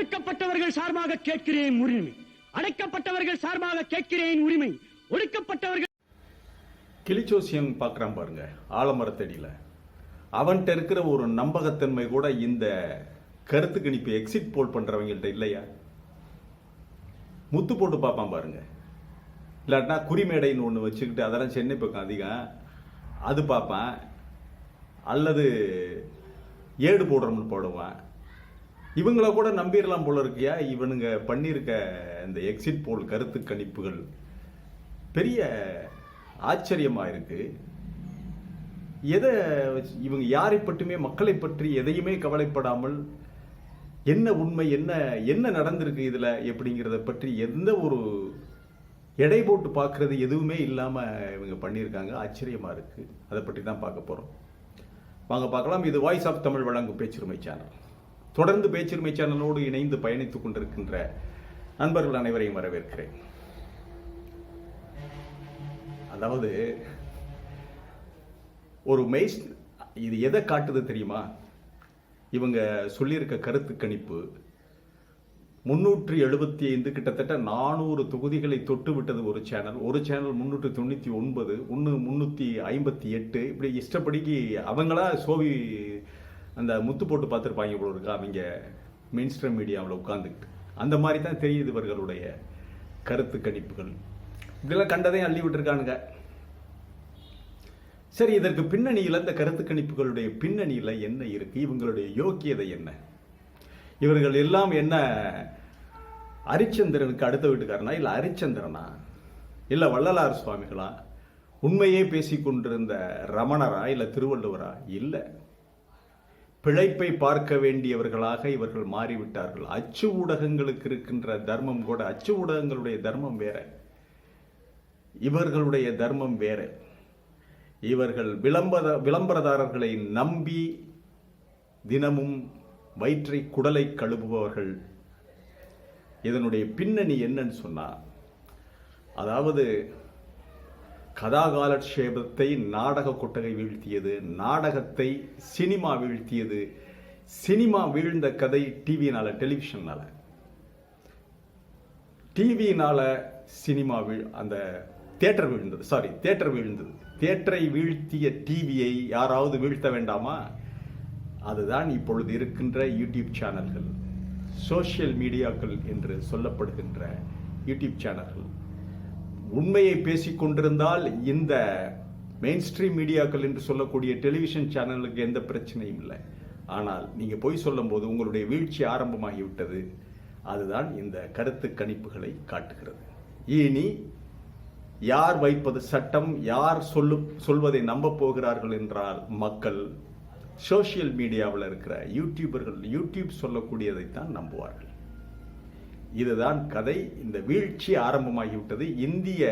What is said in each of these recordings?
ஒடுக்கப்பட்டவர்கள் சார்பாக கேட்கிறேன் உரிமை, அடைக்கப்பட்டவர்கள் சார்பாக கேட்கிறேன் உரிமை, ஒடுக்கப்பட்டவர்கள். கிளிச்சோசியம் பார்க்குறான் பாருங்க ஆலமரத்தடியில், அவன்கிட்ட இருக்கிற ஒரு நம்பகத்தன்மை கூட இந்த கருத்து கணிப்பு எக்ஸிட் போல் பண்றவங்கள்ட்ட இல்லையா? முத்து போட்டு பார்ப்பான் பாருங்க, இல்லாட்டினா குறிமேடைன்னு ஒன்று வச்சுக்கிட்டு அதெல்லாம் சென்னை பக்கம் அதிகம் அது பார்ப்பான், அல்லது ஏடு போடுறோம்னு போடுவான். இவங்கள கூட நம்பிடலாம் போல இருக்கியா? இவனுங்க பண்ணியிருக்க இந்த எக்ஸிட் போல் கருத்து கணிப்புகள் பெரிய ஆச்சரியமா இருக்கு. எதை இவங்க யாரை பற்றியுமே மக்களை பற்றி எதையுமே கவலைப்படாமல் என்ன உண்மை என்ன என்ன நடந்திருக்கு இதுல எப்படிங்கிறத பற்றி எந்த ஒரு எடை போட்டு பார்க்கறது எதுவுமே இல்லாம இவங்க பண்ணியிருக்காங்க. ஆச்சரியமா இருக்கு. அதை பற்றி தான் பார்க்க போறோம். வாங்க பார்க்கலாம். இது வாய்ஸ் ஆஃப் தமிழ் வழங்கும் பேச்சுரிமை சேனல். தொடர்ந்து பேச்சுரிமை சேனலோடு இணைந்து பயணித்துக் கொண்டிருக்கின்ற நண்பர்கள் அனைவரையும் வரவேற்கிறேன். அதாவது ஒரு இது எதை காட்டுது தெரியுமா? இவங்க சொல்லியிருக்க கருத்து கணிப்பு 375 கிட்டத்தட்ட 400 தொகுதிகளை தொட்டு விட்டது ஒரு சேனல். ஒரு சேனல் 399, ஒன்று 358. இப்படி இஷ்டப்படிக்கு அவங்களா சோவி அந்த முத்து போட்டு பார்த்துருப்பாங்க இவ்வளோ இருக்கா அவங்க மெயின் ஸ்ட்ரீம் மீடியாவில் உட்காந்துக்கிட்டு. அந்த மாதிரி தான் தெரியுது இவர்களுடைய கருத்து கணிப்புகள். இதெல்லாம் கண்டதையும் அள்ளி விட்டுருக்கானுங்க. சரி, இதற்கு பின்னணியில் இந்த கருத்து கணிப்புகளுடைய பின்னணியில் என்ன இருக்கு? இவங்களுடைய யோக்கியதை என்ன? இவர்கள் எல்லாம் என்ன ஹரிச்சந்திரனுக்கு அடுத்த வீட்டுக்காரனா, இல்லை ஹரிச்சந்திரனா, இல்லை வள்ளலார் சுவாமிகளா, உண்மையே பேசிக்கொண்டிருந்த ரமணரா, இல்லை திருவள்ளுவரா? இல்லை, பிழைப்பை பார்க்க வேண்டியவர்களாக இவர்கள் மாறிவிட்டார்கள். அச்சு ஊடகங்களுக்கு இருக்கின்ற தர்மம் கூட, அச்சு ஊடகங்களுடைய தர்மம் வேற, இவர்களுடைய தர்மம் வேற. இவர்கள் விளம்பரதாரர்களை நம்பி தினமும் வயிற்றை குடலை கழுவுபவர்கள். இதனுடைய பின்னணி என்னன்னு சொன்னா, அதாவது கதாகாலட்சேபத்தை நாடக கொட்டகை வீழ்த்தியது, நாடகத்தை சினிமா வீழ்த்தியது, சினிமா வீழ்ந்த கதை டிவினால, டெலிவிஷனால, டிவினால சினிமா அந்த தியேட்டர் வீழ்ந்தது. சாரி, தியேட்டர் வீழ்ந்தது. தியேட்டரை வீழ்த்திய டிவியை யாராவது வீழ்த்த வேண்டாமா? அதுதான் இப்பொழுது இருக்கின்ற யூடியூப் சேனல்கள், சோசியல் மீடியாக்கள் என்று சொல்லப்படுகின்ற யூடியூப் சேனல்கள். உண்மையை பேசிக்கொண்டிருந்தால் இந்த மெயின் ஸ்ட்ரீம் மீடியாக்கள் என்று சொல்லக்கூடிய டெலிவிஷன் சேனலுக்கு எந்த பிரச்சனையும் இல்லை. ஆனால் நீங்க போய் சொல்லும் போது உங்களுடைய வீழ்ச்சி ஆரம்பமாகிவிட்டது. அதுதான் இந்த கருத்து கணிப்புகளை காட்டுகிறது. இனி யார் வைப்பது சட்டம், யார் சொல்வதை நம்ப போகிறார்கள் என்றால் மக்கள் சோசியல் மீடியாவில் இருக்கிற யூடியூபர்கள் யூடியூப் சொல்லக்கூடியதைத்தான் நம்புவார்கள். இதுதான் கதை. இந்த வீழ்ச்சி ஆரம்பமாகிவிட்டது. இந்திய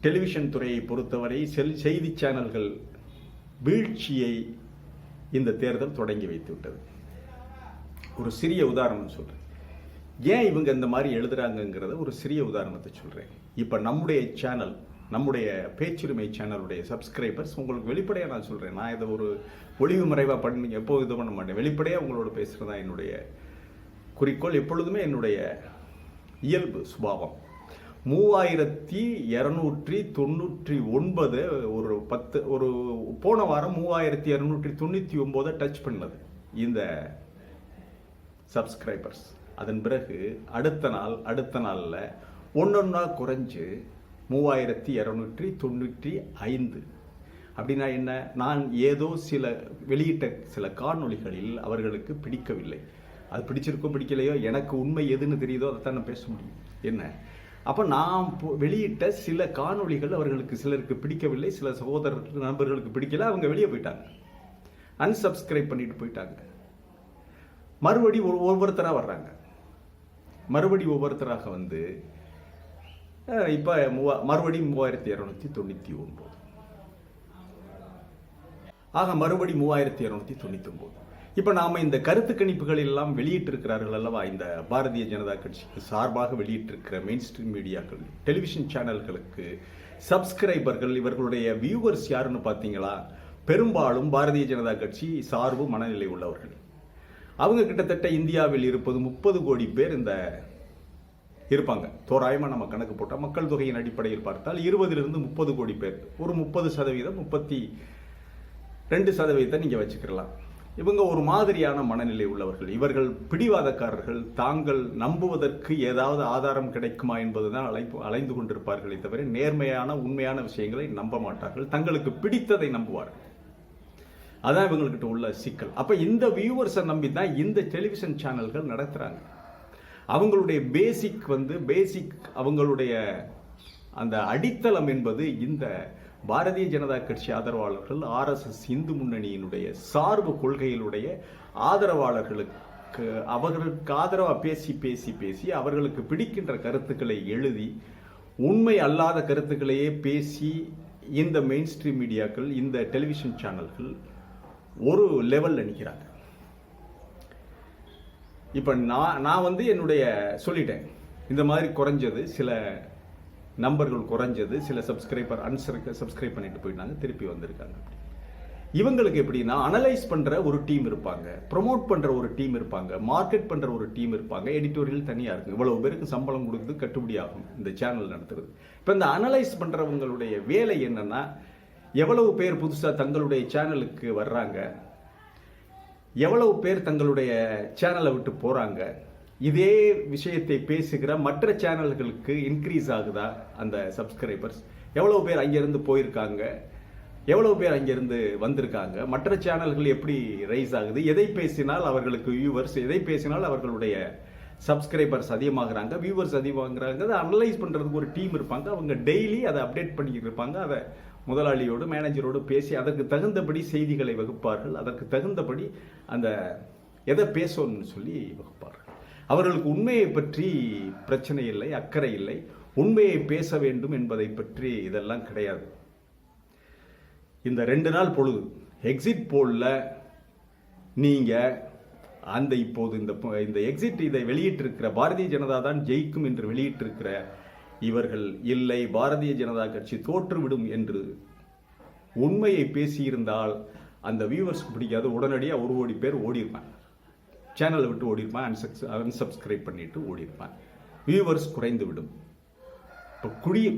டெலிவிஷன் துறையை பொறுத்தவரை செய்தி சேனல்கள் வீழ்ச்சியை இந்த தேர்தல் தொடங்கி வைத்து விட்டது. ஒரு சிறிய உதாரணம் சொல்றேன். ஏன் இவங்க இந்த மாதிரி எழுதுறாங்கிறத ஒரு சிறிய உதாரணத்தை சொல்றேன். இப்ப நம்முடைய சேனல், நம்முடைய பேச்சுரிமை சேனலுடைய சப்ஸ்கிரைபர்ஸ், உங்களுக்கு வெளிப்படையா நான் சொல்றேன், நான் இதை ஒரு ஒளிவு மறைவா பண்ணி எப்போ இது பண்ண மாட்டேன். வெளிப்படையா உங்களோட பேசுறதா என்னுடைய குறிக்கோள், எப்பொழுதுமே என்னுடைய இயல்பு சுபாவம். 3299 ஒரு போன வாரம் 3299 டச் பண்ணது இந்த சப்ஸ்கிரைபர்ஸ். அதன் பிறகு அடுத்த நாள்ல ஒன்னொன்னா குறைஞ்சு 3295. அப்படின்னா என்ன? நான் ஏதோ வெளியிட்ட சில காணொளிகளில் அவர்களுக்கு பிடிக்கவில்லை. அது பிடிச்சிருக்கோ பிடிக்கலையோ, எனக்கு உண்மை எதுன்னு தெரியுதோ அதைத்தான் நான் பேச முடியும். என்ன? அப்ப நான் வெளியிட்ட சில காணொளிகள் அவர்களுக்கு சிலருக்கு பிடிக்கவில்லை, சில சகோதரர்கள் நண்பர்களுக்கு பிடிக்கல, அவங்க வெளியே போயிட்டாங்க, அன்சப்ஸ்கிரைப் பண்ணிட்டு போயிட்டாங்க. மறுபடி ஒவ்வொருத்தராக வர்றாங்க. மறுபடி ஒவ்வொருத்தராக வந்து இப்ப மறுபடியும் 3299. ஆக மறுபடி 3299. இப்ப நாம இந்த கருத்து கணிப்புகள் எல்லாம் வெளியிட்டிருக்கிறார்கள் அல்லவா, இந்த பாரதிய ஜனதா கட்சிக்கு சார்பாக வெளியிட்டிருக்கிற மெயின் ஸ்ட்ரீம் மீடியாக்கள், டெலிவிஷன் சேனல்களுக்கு சப்ஸ்கிரைபர்கள், இவர்களுடைய வியூவர்ஸ் யாருன்னு பாத்தீங்களா? பெரும்பாலும் பாரதிய ஜனதா கட்சி சார்பு மனநிலை உள்ளவர்கள். அவங்க கிட்டத்தட்ட இந்தியாவில் இருப்பது 30 கோடி பேர் இந்த இருப்பாங்க. தோராயமாக நம்ம கணக்கு போட்டால் மக்கள் தொகையின் அடிப்படையில் பார்த்தால் 20லிருந்து 30 கோடி பேர், ஒரு 30%, 32% நீங்கள் வச்சுக்கலாம். இவங்க ஒரு மாதிரியான மனநிலை உள்ளவர்கள். இவர்கள் பிடிவாதக்காரர்கள். தாங்கள் நம்புவதற்கு ஏதாவது ஆதாரம் கிடைக்குமா என்பதுதான் அலைந்து கொண்டிருப்பார்களே தவிர நேர்மையான உண்மையான விஷயங்களை நம்ப மாட்டார்கள். தங்களுக்கு பிடித்ததை நம்புவார்கள். அதான் இவங்ககிட்ட உள்ள சிக்கல். அப்ப இந்த வியூவர்ஸை நம்பி தான் இந்த டெலிவிஷன் சேனல்கள் நடத்துறாங்க. அவங்களுடைய பேசிக் அவங்களுடைய அந்த அடித்தளம் என்பது இந்த பாரதிய ஜனதா கட்சி ஆதரவாளர்கள், RSS இந்து முன்னணியினுடைய சார்பு கொள்கைகளுடைய ஆதரவாளர்களுக்கு அவர்களுக்கு ஆதரவாக பேசி அவர்களுக்கு பிடிக்கின்ற கருத்துக்களை எழுதி உண்மை அல்லாத கருத்துக்களையே பேசி இந்த மெயின் ஸ்ட்ரீம் மீடியாக்கள், இந்த டெலிவிஷன் சேனல்கள் ஒரு லெவல்ல நிற்கிறாங்க. இப்ப நான் என்னுடைய சொல்லிட்டேன், இந்த மாதிரி குறைஞ்சது சில நம்பர்கள் குறைஞ்சது, சில சப்ஸ்கிரைபர் சப்ஸ்கிரைப் பண்ணிட்டு போயிட்டாங்க, திருப்பி வந்திருக்காங்க. இவங்களுக்கு எப்படின்னா அனலைஸ் பண்ற ஒரு டீம் இருப்பாங்க, ப்ரொமோட் பண்ற ஒரு டீம் இருப்பாங்க, மார்க்கெட் பண்ற ஒரு டீம் இருப்பாங்க, எடிட்டோரியல் தனியா இருக்கு. இவ்வளவு பேருக்கு சம்பளம் கொடுத்து கட்டுப்படி ஆகும் இந்த சேனல் நடத்துறது. இப்ப இந்த அனலைஸ் பண்றவங்களுடைய வேலை என்னன்னா, எவ்வளவு பேர் புதுசா தங்களுடைய சேனலுக்கு வர்றாங்க, எவ்வளவு பேர் தங்களுடைய சேனலை விட்டு போறாங்க, இதே விஷயத்தை பேசுகிற மற்ற சேனல்களுக்கு இன்க்ரீஸ் ஆகுதா அந்த சப்ஸ்கிரைபர்ஸ், எவ்வளவு பேர் அங்கிருந்து போயிருக்காங்க, எவ்வளவு பேர் அங்கிருந்து வந்திருக்காங்க, மற்ற சேனல்கள் எப்படி ரைஸ் ஆகுது, எதை பேசினால் அவர்களுக்கு வியூவர்ஸ், எதை பேசினால் அவர்களுடைய சப்ஸ்கிரைபர்ஸ் அதிகமாகறாங்க, வியூவர்ஸ் அதிகமாகறாங்க, அதை அனலைஸ் பண்றதுக்கு ஒரு டீம் இருப்பாங்க. அவங்க டெய்லி அதை அப்டேட் பண்ணிக்கிட்டு இருப்பாங்க. அதை முதலாளியோடு மேனேஜரோடு பேசி அதற்கு தகுந்தபடி செய்திகளை வகுப்பார்கள். அதற்கு தகுந்தபடி அந்த எதை பேசணும்னு சொல்லி வகுப்பார்கள். அவர்களுக்கு உண்மையை பற்றி பிரச்சனை இல்லை, அக்கறை இல்லை. உண்மையை பேச வேண்டும் என்பதை பற்றி இதெல்லாம் கிடையாது. இந்த 2 நாள் பொழுது எக்ஸிட் போல்ல நீங்க அந்த இப்போது இந்த எக்ஸிட் இதை வெளியிட்டிருக்கிற பாரதிய ஜனதா தான் ஜெயிக்கும் என்று வெளியிட்டிருக்கிற இவர்கள் இல்லை, பாரதிய ஜனதா கட்சி தோற்றுவிடும் என்று உண்மையை பேசியிருந்தால் அந்த வியூவர்ஸ்க்கு பிடிக்காது, உடனடியாக 1 கோடி பேர் ஓடிருப்பான், சேனலை விட்டு ஓடிருப்பான், அன்சப்ஸ்கிரைப் பண்ணிட்டு ஓடிருப்பான், வியூவர்ஸ் குறைந்து விடும்.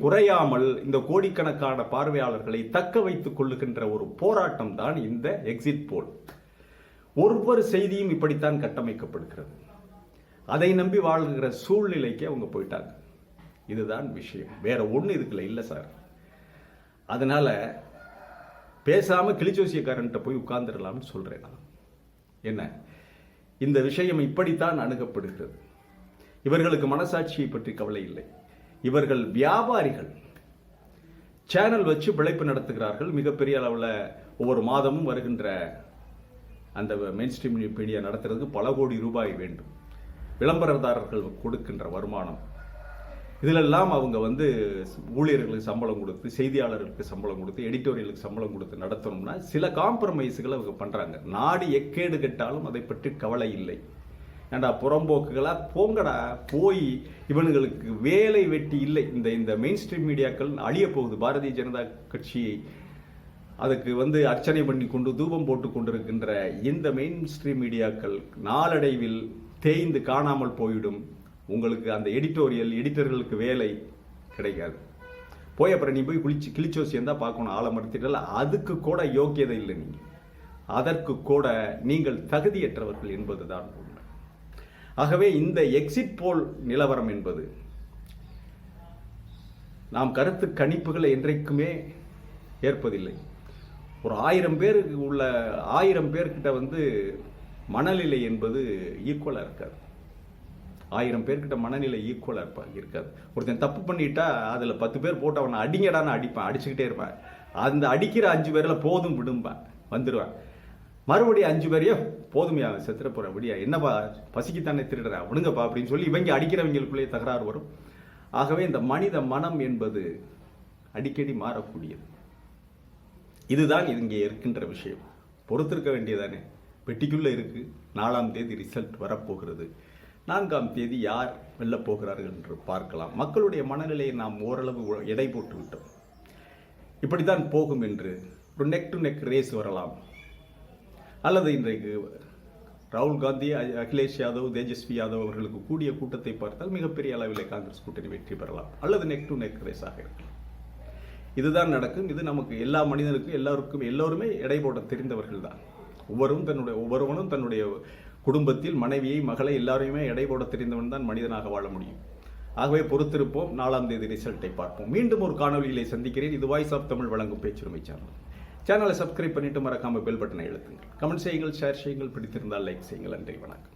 குறையாமல் இந்த கோடிக்கணக்கான பார்வையாளர்களை தக்க வைத்துக் கொள்ளுகின்ற ஒரு போராட்டம் தான் இந்த எக்ஸிட் போல். ஒவ்வொரு செய்தியும் இப்படித்தான் கட்டமைக்கப்படுகிறது. அதை நம்பி வாழ்கிற சூழ்நிலைக்கு அவங்க போயிட்டாங்க. இதுதான் விஷயம், வேற ஒண்ணு இதுக்குள்ள இல்ல சார். அதனால பேசாம கிளிச்சோசியக்காரன்ட்ட போய் உட்கார்ந்துடலாம்னு சொல்றேன் நான். என்ன, இந்த விஷயம் இப்படித்தான் அணுகப்படுகிறது. இவர்களுக்கு மனசாட்சியை பற்றி கவலை இல்லை. இவர்கள் வியாபாரிகள், சேனல் வச்சு பிழைப்பு நடத்துகிறார்கள். மிகப்பெரிய அளவில் ஒவ்வொரு மாதமும் வருகின்ற அந்த மெயின் ஸ்ட்ரீம் மீடியா நடத்துறதுக்கு பல கோடி ரூபாய் வேண்டும். விளம்பரதாரர்கள் கொடுக்கின்ற வருமானம், இதிலெல்லாம் அவங்க ஊழியர்களுக்கு சம்பளம் கொடுத்து, செய்தியாளர்களுக்கு சம்பளம் கொடுத்து, எடிட்டோரியலுக்கு சம்பளம் கொடுத்து நடத்தணும்னா சில காம்ப்ரமைஸுகளை அவங்க பண்றாங்க. நாடு எக்கேடு கெட்டாலும் அதை பற்றி கவலை இல்லை. ஏண்டா புறம்போக்குகளா போங்கடா, போய் இவனுங்களுக்கு வேலை வெட்டி இல்லை. இந்த மெயின் ஸ்ட்ரீம் மீடியாக்கள் அழிய போகுது. பாரதிய ஜனதா கட்சியை அதுக்கு அர்ச்சனை பண்ணி கொண்டு தூபம் போட்டு கொண்டிருக்கின்ற இந்த மெயின் ஸ்ட்ரீம் மீடியாக்கள் நாளடைவில் தேய்ந்து காணாமல் போயிடும். உங்களுக்கு அந்த எடிட்டர்களுக்கு வேலை கிடைக்காது. போய் அப்புறம் நீ போய் கிளிச்சோசியம் தான் பார்க்கணும், ஆழமறுத்திட்டல. அதுக்கு கூட யோக்கியதை இல்லை. நீங்க அதற்கு கூட நீங்கள் தகுதியற்றவர்கள் என்பதுதான் உண்மை. ஆகவே இந்த எக்ஸிட் போல் நிலவரம் என்பது நாம் கருத்து கணிப்புகளை என்றைக்குமே ஏற்பதில்லை. ஒரு 1000 பேர் உள்ள 1000 பேர்கிட்ட மனநிலை என்பது ஈக்குவலா இருக்காது. 1000 பேர்கிட்ட மனநிலை ஈக்குவலா இருக்காது. ஒருத்தன் தப்பு பண்ணிட்டா அதுல 10 பேர் போட்டு அவனை அடிங்கடான்னு அடிப்பான், அடிச்சுக்கிட்டே இருப்பான். அந்த அடிக்கிற 5 பேர்ல போதும் விடும்பான், வந்துடுவான். மறுபடியும் 5 பேரையோ போதுமையா செத்துற போற அப்படியா, என்னப்பா பசிக்குத்தானே திருடுற விடுங்கப்பா அப்படின்னு சொல்லி இவங்க அடிக்கிறவங்களுக்குள்ளேயே தகராறு வரும். ஆகவே இந்த மனித மனம் என்பது அடிக்கடி மாறக்கூடியது. இதுதான் இங்கே இருக்கின்ற விஷயம். பொறுத்திருக்க வேண்டியதானே, பெட்டிக்குள்ள இருக்கு. 4ஆம் தேதி ரிசல்ட் வரப்போகிறது. 4ஆம் தேதி யார் வெல்ல போகிறார்கள் என்று பார்க்கலாம். மக்களுடைய மனநிலையை நாம் ஓரளவு எடை போட்டு விட்டோம். இப்படித்தான் போகும் என்று ஒரு நெக் டு நெக் ரேஸ் வரலாம், அல்லது இன்றைக்கு ராகுல் காந்தி, அகிலேஷ் யாதவ், தேஜஸ்வி யாதவ் அவர்களுக்கு கூடிய கூட்டத்தை பார்த்தால் மிகப்பெரிய அளவில் காங்கிரஸ் கூட்டணி வெற்றி பெறலாம், அல்லது நெக் டு நெக் ரேஸாக இருக்கலாம். இதுதான் நடக்கும். இது நமக்கு எல்லா மனிதனுக்கும் எல்லோருமே எடை போட தெரிந்தவர்கள் தான். ஒவ்வொருவனும் தன்னுடைய குடும்பத்தில் மனைவியை, மகளை எல்லாரையுமே எடை போட தெரிந்தவன் தான் மனிதனாக வாழ முடியும். ஆகவே பொறுத்திருப்போம். 4ஆம் தேதி ரிசல்ட்டை பார்ப்போம். மீண்டும் ஒரு காணொலியிலே சந்திக்கிறேன். இது வாய்ஸ் ஆஃப் தமிழ் வழங்கும் பேச்சுரிமை சேனலை சப்ஸ்கிரைப் பண்ணிட்டு மறக்காம பெல் பட்டனை அழுத்துங்கள். கமெண்ட் செய்யுங்கள், ஷேர் செய்யுங்கள், பிடித்திருந்தால் லைக் செய்யுங்கள். நன்றி, வணக்கம்.